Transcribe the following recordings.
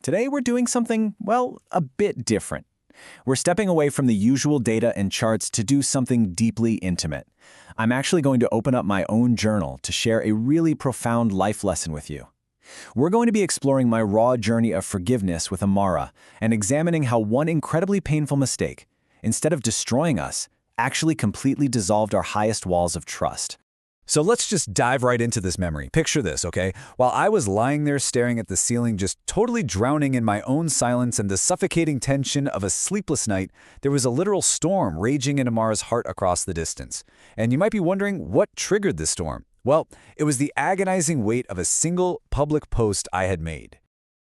Today we're doing something, well, a bit different. We're stepping away from the usual data and charts to do something deeply intimate. I'm actually going to open up my own journal to share a really profound life lesson with you. We're going to be exploring my raw journey of forgiveness with Amara and examining how one incredibly painful mistake, instead of destroying us, actually completely dissolved our highest walls of trust. So let's just dive right into this memory. Picture this, okay? While I was lying there staring at the ceiling, just totally drowning in my own silence and the suffocating tension of a sleepless night, there was a literal storm raging in Amara's heart across the distance. And you might be wondering what triggered this storm. Well, it was the agonizing weight of a single public post I had made.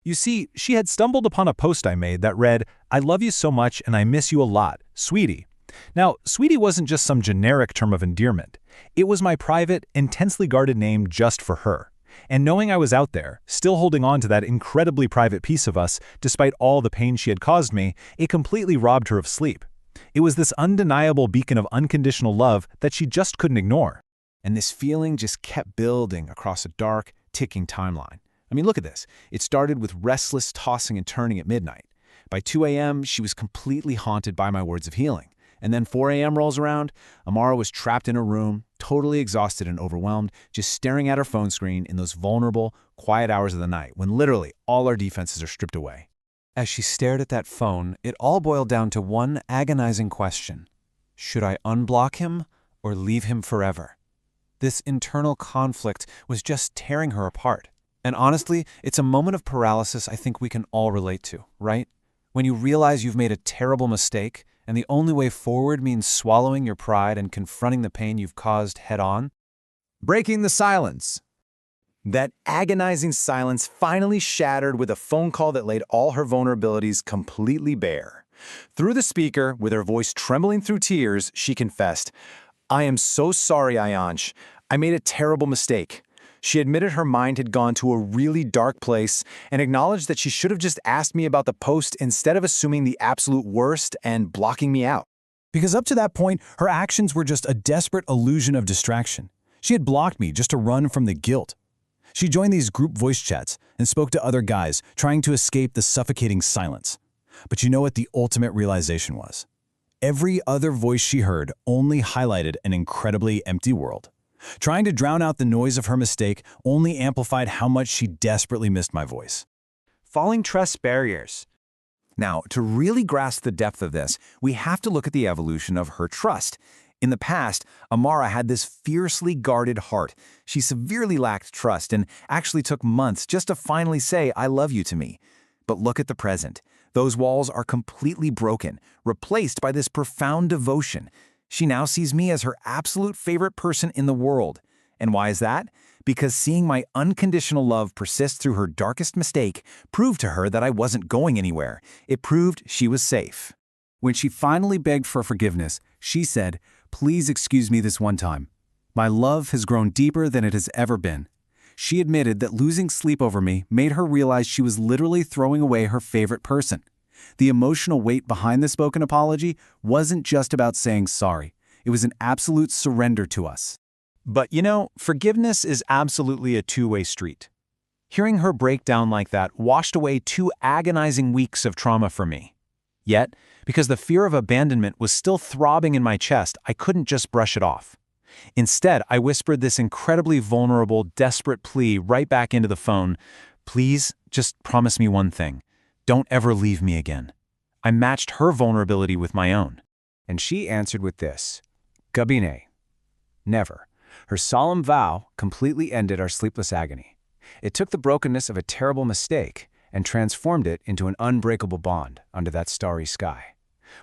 You see, she had stumbled upon a post I made that read, "I love you so much and I miss you a lot, Sweety." Now, Sweety wasn't just some generic term of endearment. It was my private, intensely guarded name just for her. And knowing I was out there, still holding on to that incredibly private piece of us, despite all the pain she had caused me, it completely robbed her of sleep. It was this undeniable beacon of unconditional love that she just couldn't ignore. And this feeling just kept building across a dark, ticking timeline. I mean, look at this. It started with restless tossing and turning at midnight. By 2 a.m., she was completely haunted by my words of healing. And then 4 a.m. rolls around, Amara was trapped in her room, totally exhausted and overwhelmed, just staring at her phone screen in those vulnerable, quiet hours of the night when literally all our defenses are stripped away. As she stared at that phone, it all boiled down to one agonizing question. Should I unblock him or leave him forever? This internal conflict was just tearing her apart. And honestly, it's a moment of paralysis I think we can all relate to, right? When you realize you've made a terrible mistake, and the only way forward means swallowing your pride and confronting the pain you've caused head-on. Breaking the silence. That agonizing silence finally shattered with a phone call that laid all her vulnerabilities completely bare. Through the speaker, with her voice trembling through tears, she confessed, "I am so sorry, Ayansh. I made a terrible mistake." She admitted her mind had gone to a really dark place and acknowledged that she should have just asked me about the post instead of assuming the absolute worst and blocking me out. Because up to that point, her actions were just a desperate illusion of distraction. She had blocked me just to run from the guilt. She joined these group voice chats and spoke to other guys, trying to escape the suffocating silence. But you know what the ultimate realization was? Every other voice she heard only highlighted an incredibly empty world. Trying to drown out the noise of her mistake only amplified how much she desperately missed my voice. Falling trust barriers. Now, to really grasp the depth of this, we have to look at the evolution of her trust. In the past, Amara had this fiercely guarded heart. She severely lacked trust and actually took months just to finally say, "I love you" to me. But look at the present. Those walls are completely broken, replaced by this profound devotion. She now sees me as her absolute favorite person in the world. And why is that? Because seeing my unconditional love persist through her darkest mistake proved to her that I wasn't going anywhere. It proved she was safe. When she finally begged for forgiveness, she said, "Please excuse me this one time. My love has grown deeper than it has ever been." She admitted that losing sleep over me made her realize she was literally throwing away her favorite person. The emotional weight behind the spoken apology wasn't just about saying sorry. It was an absolute surrender to us. But you know, forgiveness is absolutely a two-way street. Hearing her break down like that washed away 2 agonizing weeks of trauma for me. Yet, because the fear of abandonment was still throbbing in my chest, I couldn't just brush it off. Instead, I whispered this incredibly vulnerable, desperate plea right back into the phone. "Please, just promise me one thing. Don't ever leave me again." I matched her vulnerability with my own. And she answered with this, "Kabhi, never." Her solemn vow completely ended our sleepless agony. It took the brokenness of a terrible mistake and transformed it into an unbreakable bond under that starry sky.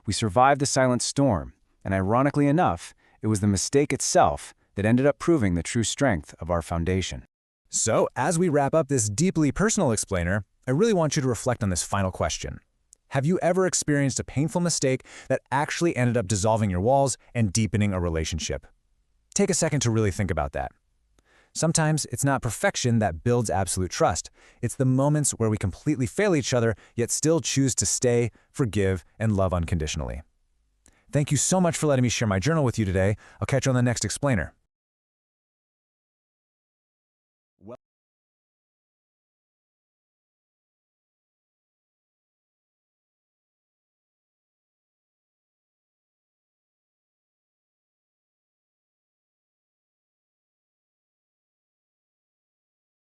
We survived the silent storm, and ironically enough, it was the mistake itself that ended up proving the true strength of our foundation. So, as we wrap up this deeply personal explainer, I really want you to reflect on this final question. Have you ever experienced a painful mistake that actually ended up dissolving your walls and deepening a relationship? Take a second to really think about that. Sometimes it's not perfection that builds absolute trust. It's the moments where we completely fail each other, yet still choose to stay, forgive, and love unconditionally. Thank you so much for letting me share my journal with you today. I'll catch you on the next explainer.